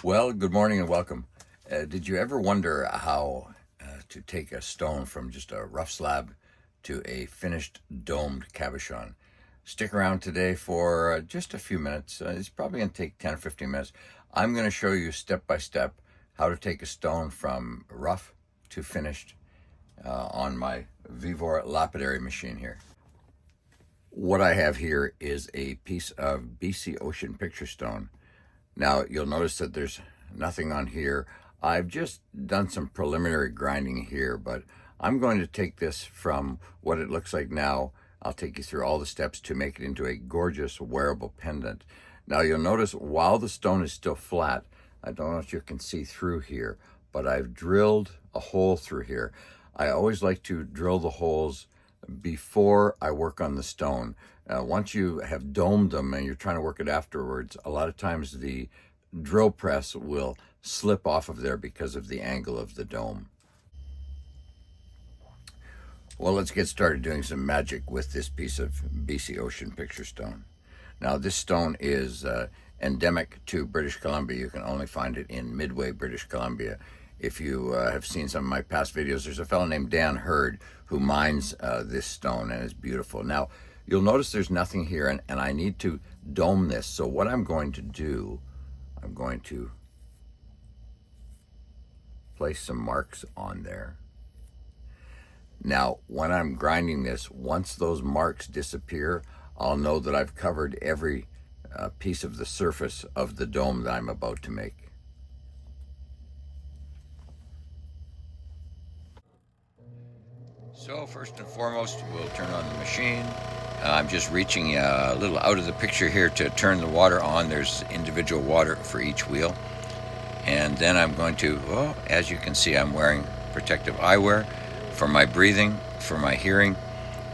Well, good morning and welcome. Did you ever wonder how to take a stone from just a rough slab to a finished domed cabochon? Stick around today for just a few minutes. It's probably going to take 10 or 15 minutes. I'm going to show you step by step how to take a stone from rough to finished on my Vivor lapidary machine here. What I have here is a piece of BC Ocean picture stone. Now, you'll notice that there's nothing on here. I've just done some preliminary grinding here, but I'm going to take this from what it looks like now. I'll take you through all the steps to make it into a gorgeous wearable pendant. Now, you'll notice while the stone is still flat, I don't know if you can see through here, but I've drilled a hole through here. I always like to drill the holes before I work on the stone. Once you have domed them and you're trying to work it afterwards, a lot of times the drill press will slip off of there because of the angle of the dome. Well, let's get started doing some magic with this piece of BC Ocean picture stone. Now, this stone is endemic to British Columbia. You can only find it in Midway, British Columbia. If you have seen some of my past videos, there's a fellow named Dan Hurd who mines this stone, and it's beautiful. Now, you'll notice there's nothing here, and I need to dome this. So what I'm going to do, I'm going to place some marks on there. Now, when I'm grinding this, once those marks disappear, I'll know that I've covered every piece of the surface of the dome that I'm about to make. So first and foremost, we'll turn on the machine. I'm just reaching a little out of the picture here to turn the water on. There's individual water for each wheel. And then I'm going to, well, as you can see, I'm wearing protective eyewear for my breathing, for my hearing.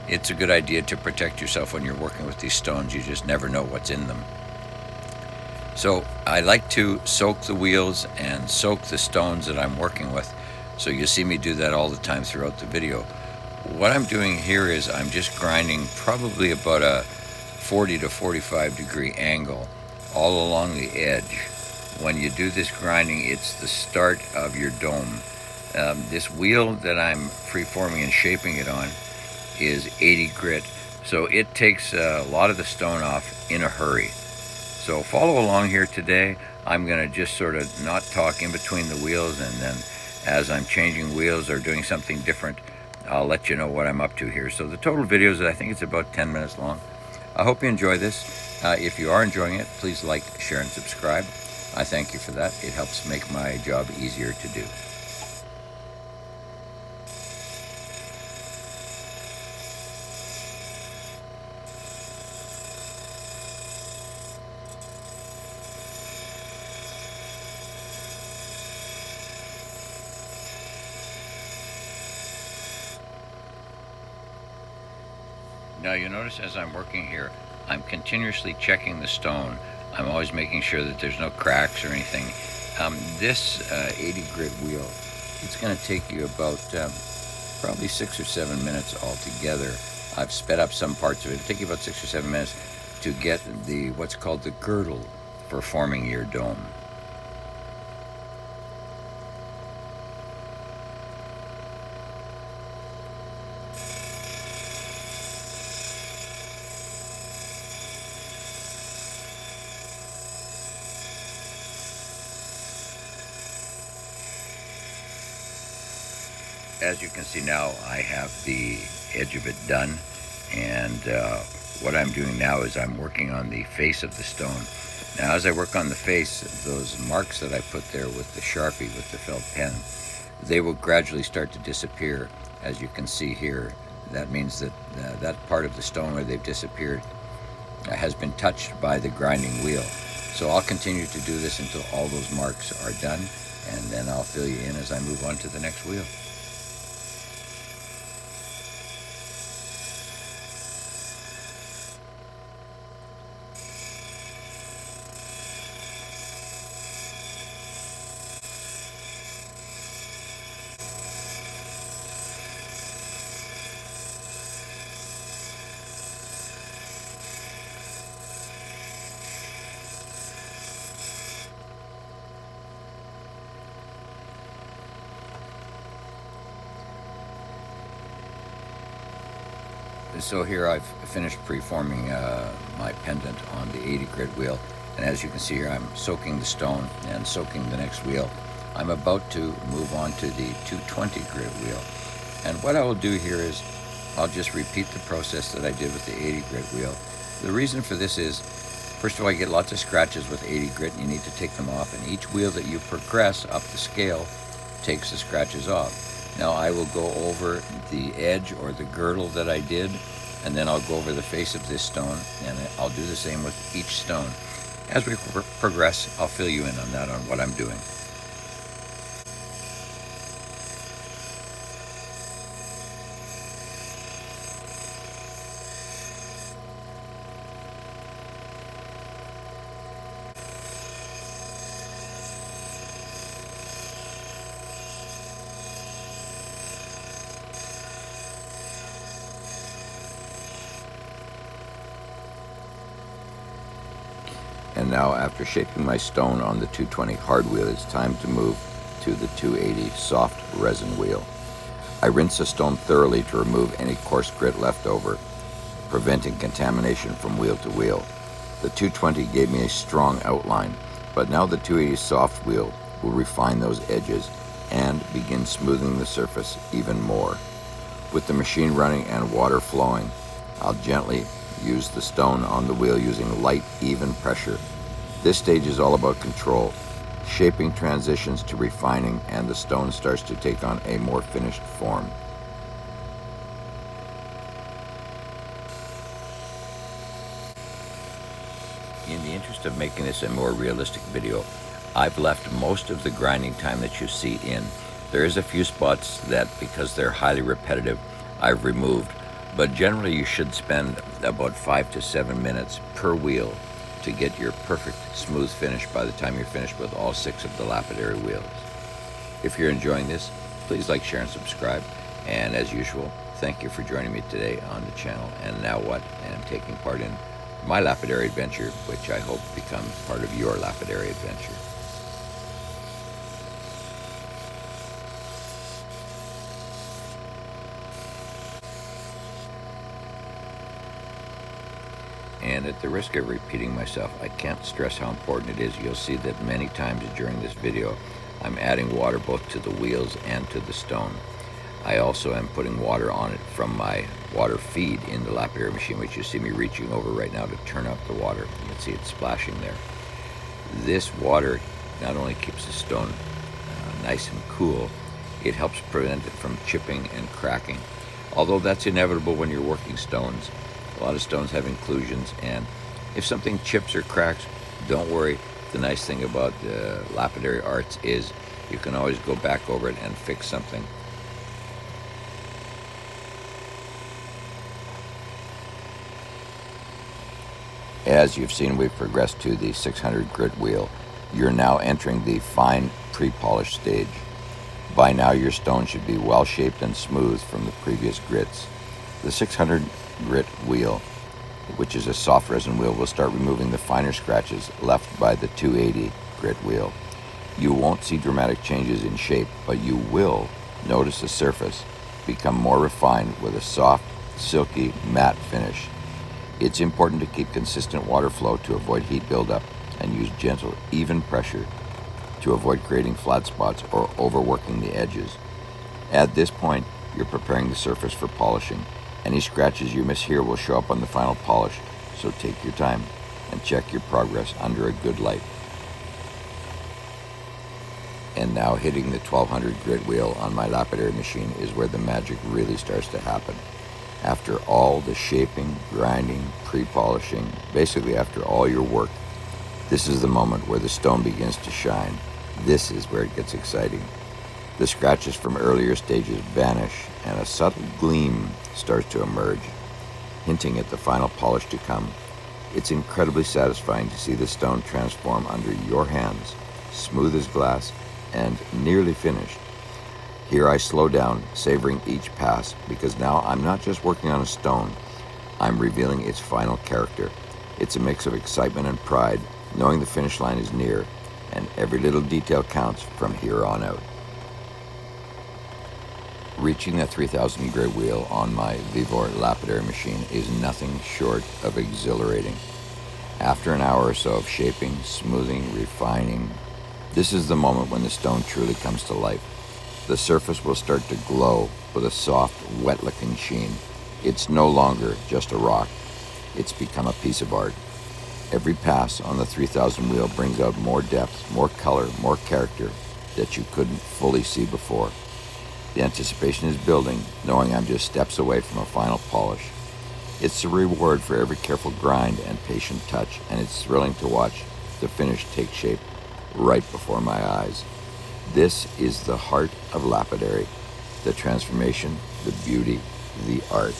It's a good idea to protect yourself when you're working with these stones. You just never know what's in them. So I like to soak the wheels and soak the stones that I'm working with. So you see me do that all the time throughout the video. What I'm doing here is I'm just grinding probably about a 40 to 45 degree angle all along the edge. When you do this grinding, it's the start of your dome. This wheel that I'm freeforming and shaping it on is 80 grit, so it takes a lot of the stone off in a hurry. So follow along here today. I'm going to just sort of not talk in between the wheels, and then as I'm changing wheels or doing something different, I'll let you know what I'm up to here. So the total video is, I think it's about 10 minutes long. I hope you enjoy this. If you are enjoying it, please like, share, and subscribe. I thank you for that. It helps make my job easier to do. Now you notice as I'm working here, I'm continuously checking the stone. I'm always making sure that there's no cracks or anything. This 80 grit wheel, it's going to take you about probably 6 or 7 minutes altogether. I've sped up some parts of it. It'll take you about 6 or 7 minutes to get the what's called the girdle for forming your dome. As you can see now, I have the edge of it done, and what I'm doing now is I'm working on the face of the stone. Now as I work on the face, those marks that I put there with the Sharpie, with the felt pen, they will gradually start to disappear. As you can see here, that means that that part of the stone where they've disappeared has been touched by the grinding wheel. So I'll continue to do this until all those marks are done, and then I'll fill you in as I move on to the next wheel. So here I've finished preforming my pendant on the 80 grit wheel, and as you can see here, I'm soaking the stone and soaking the next wheel. I'm about to move on to the 220 grit wheel, and what I will do here is I'll just repeat the process that I did with the 80 grit wheel. The reason for this is, first of all, you get lots of scratches with 80 grit and you need to take them off, and each wheel that you progress up the scale takes the scratches off. Now I will go over the edge or the girdle that I did, and then I'll go over the face of this stone, and I'll do the same with each stone. As we progress, I'll fill you in on that, on what I'm doing. And now, after shaping my stone on the 220 hard wheel, it's time to move to the 280 soft resin wheel. I rinse the stone thoroughly to remove any coarse grit left over, preventing contamination from wheel to wheel. The 220 gave me a strong outline, but now the 280 soft wheel will refine those edges and begin smoothing the surface even more. With the machine running and water flowing, I'll gently use the stone on the wheel using light, even pressure. This stage is all about control. Shaping transitions to refining, and the stone starts to take on a more finished form. In the interest of making this a more realistic video, I've left most of the grinding time that you see in. There is a few spots that, because they're highly repetitive, I've removed. But generally you should spend about 5 to 7 minutes per wheel to get your perfect smooth finish by the time you're finished with all 6 of the lapidary wheels. If you're enjoying this, please like, share, and subscribe. And as usual, thank you for joining me today on the channel. And now what? And taking part in my lapidary adventure, which I hope becomes part of your lapidary adventure. And at the risk of repeating myself, I can't stress how important it is. You'll see that many times during this video, I'm adding water both to the wheels and to the stone. I also am putting water on it from my water feed in the lapidary machine, which you see me reaching over right now to turn up the water. You can see it splashing there. This water not only keeps the stone nice and cool, it helps prevent it from chipping and cracking. Although that's inevitable when you're working stones. A lot of stones have inclusions, and if something chips or cracks, don't worry. The nice thing about lapidary arts is you can always go back over it and fix something. As you've seen, we've progressed to the 600 grit wheel. You're now entering the fine pre-polish stage. By now your stone should be well shaped and smooth from the previous grits. The 600 grit wheel, which is a soft resin wheel, will start removing the finer scratches left by the 280 grit wheel. You won't see dramatic changes in shape, but you will notice the surface become more refined with a soft, silky, matte finish. It's important to keep consistent water flow to avoid heat buildup, and use gentle, even pressure to avoid creating flat spots or overworking the edges. At this point, you're preparing the surface for polishing. Any scratches you miss here will show up on the final polish, so take your time and check your progress under a good light. And now hitting the 1200 grit wheel on my lapidary machine is where the magic really starts to happen. After all the shaping, grinding, pre-polishing, basically after all your work, this is the moment where the stone begins to shine. This is where it gets exciting. The scratches from earlier stages vanish, and a subtle gleam starts to emerge, hinting at the final polish to come. It's incredibly satisfying to see the stone transform under your hands, smooth as glass and nearly finished. Here I slow down, savoring each pass, because now I'm not just working on a stone, I'm revealing its final character. It's a mix of excitement and pride, knowing the finish line is near, and every little detail counts from here on out. Reaching the 3000 grit wheel on my Vivor lapidary machine is nothing short of exhilarating. After an hour or so of shaping, smoothing, refining, this is the moment when the stone truly comes to life. The surface will start to glow with a soft, wet-looking sheen. It's no longer just a rock. It's become a piece of art. Every pass on the 3000 wheel brings out more depth, more color, more character that you couldn't fully see before. The anticipation is building, knowing I'm just steps away from a final polish. It's a reward for every careful grind and patient touch, and it's thrilling to watch the finish take shape right before my eyes. This is the heart of lapidary, the transformation, the beauty, the art.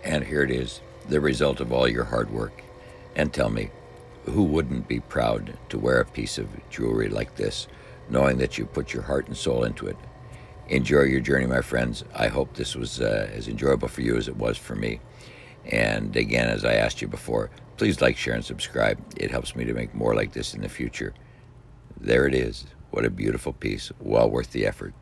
And here it is, the result of all your hard work. And tell me, who wouldn't be proud to wear a piece of jewelry like this, knowing that you put your heart and soul into it? Enjoy your journey, my friends. I hope this was as enjoyable for you as it was for me. And again, as I asked you before, please like, share, and subscribe. It helps me to make more like this in the future. There it is. What a beautiful piece. Well worth the effort.